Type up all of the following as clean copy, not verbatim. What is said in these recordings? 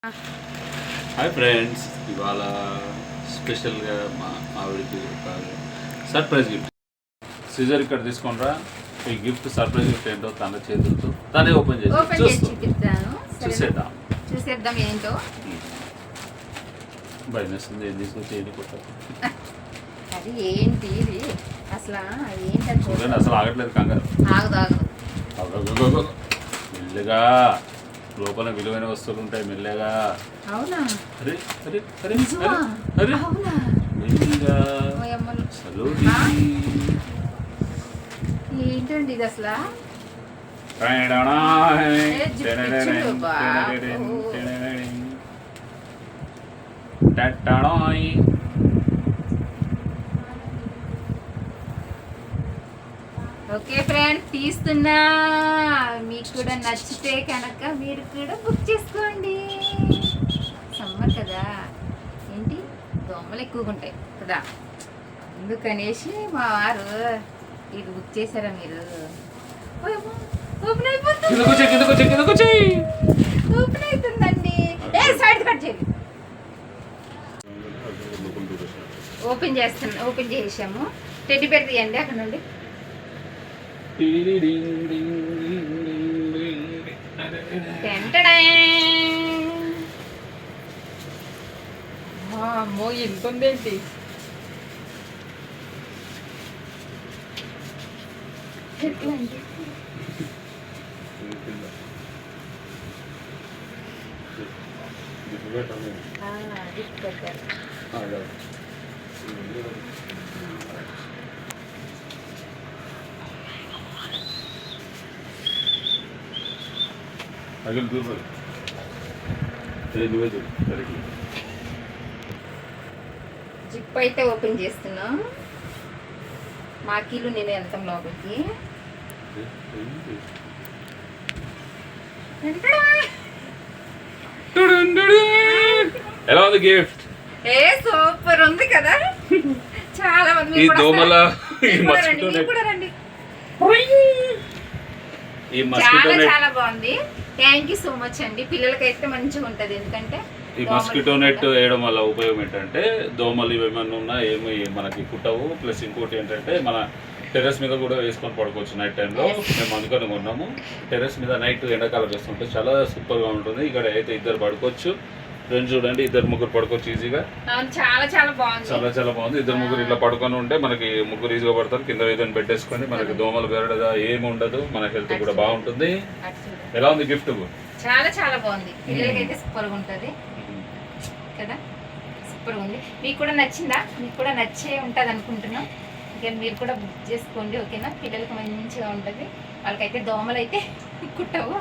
Hi friends, ఇవాళ స్పెషల్గా మా ఆవిడకి ఒక సర్ప్రైజ్ గిఫ్ట్. సీజర్ ఇక్కడ తీసుకునిరా. ఈ గిఫ్ట్ సర్ప్రైజ్ గిఫ్ట్ ఏంటో తన చేతులతో తనే ఓపెన్ చేసి చూసేద్దాం ఏంటో. భయం వేస్తుంది, ఏం తీసుకొచ్చి ఏది కొట్టాలి. అది ఏంటి ఇది అసలు? అది ఏంటి చూడండి, అసలు ఆగట్లేదు. కంగారు ఆగదు. మెల్లగా లోపల విలువైన వస్తువులు ఉంటాయి. మెల్లగా. అవునా? అరే అరే అరే అరే అవునా? మెల్లిగా. ఏంటండి ఇది అసలు? ఓకే ఫ్రెండ్స్, తీస్తున్నా. మీకు కూడా నచ్చితే కనుక మీరు కూడా బుక్ చేసుకోండి. సమ్మర్ కదా, ఏంటి దోమలు ఎక్కువగా ఉంటాయి కదా, అందుకనేసి మా వారు ఇది బుక్ చేశారా మీరు? ఓపెన్ అయిపోతుంది. ఓపెన్ అవుతుందండి. సైడ్ కట్ చేయండి. ఓపెన్ చేసాము. టెడ్డీ బేర్ తీయండి అక్కడ నుండి. అమ్మో, ఎంత ఉందేంటి? జిప్ అయితే ఓపెన్ చేస్తున్నా. మాకీలు నేను వెళ్తాం లోపలికి. ఎలా ఉంది గిఫ్ట్? సూపర్ ఉంది కదా. చాలా మంది చాలా బాగుంది. థ్యాంక్ యూ సో మచ్ అండి. పిల్లలకైతే మంచిగా ఉంటది. ఎందుకంటే ఈ మస్కిటో నెట్ వేయడం వల్ల ఉపయోగం ఏంటంటే దోమలు ఏమైనా ఉన్నా ఏమి మనకి కుట్టవు. ప్లస్ ఇంకోటి ఏంటంటే మన టెర్రస్ మీద కూడా వేసుకొని పడుకోవచ్చు నైట్ టైంలో. మేము అందుకని కొన్నాము. టెర్రస్ మీద నైట్ ఎండాకాలం వేస్తుంటే చాలా సూపర్గా ఉంటుంది. ఇక్కడ అయితే ఇద్దరు పడుకోవచ్చు. ఫ్రెండ్స్ చూడండి, ఇద్దరు ముగ్గురు పడుకోవచ్చు ఈజీగా. చాలా బాగుంది. ఇద్దరు ముగ్గురు ఇట్లా పడుకొని ఉంటే మనకి ముగ్గురు ఈజీగా పడతారు. కింద ఏదైనా పెట్టేసుకొని మనకి దోమలు బెరడదా ఏమి ఉండదు. మన హెల్త్ కూడా బాగుంటుంది. ఎలా ఉంది గిఫ్ట్? చాలా బాగుంది. పిల్లలకైతే సూపర్గా ఉంటుంది కదా. సూపర్గా ఉంది. మీకు కూడా నచ్చిందా? మీకు కూడా నచ్చే ఉంటుంది అనుకుంటున్నాం. ఇంకా మీరు కూడా బుక్ చేసుకోండి, ఓకేనా? పిల్లలకి మంచిగా ఉంటుంది. వాళ్ళకైతే దోమలు అయితే కుట్టవు.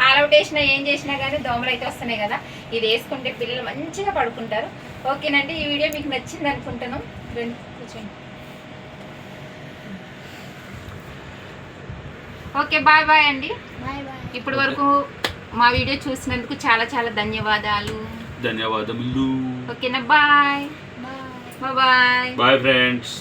ఆల్అవుట్ వేసినా ఏం చేసినా కానీ దోమలు అయితే వస్తున్నాయి కదా. ఇది వేసుకుంటే పిల్లలు మంచిగా పడుకుంటారు. ఓకేనండి, ఈ వీడియో మీకు నచ్చింది అనుకుంటున్నాం. కూర్చోండి. ఓకే, బాయ్ అండి. ఇప్పటి వరకు మా వీడియో చూసినందుకు చాలా ధన్యవాదాలు. ఓకేనా? Bye friends.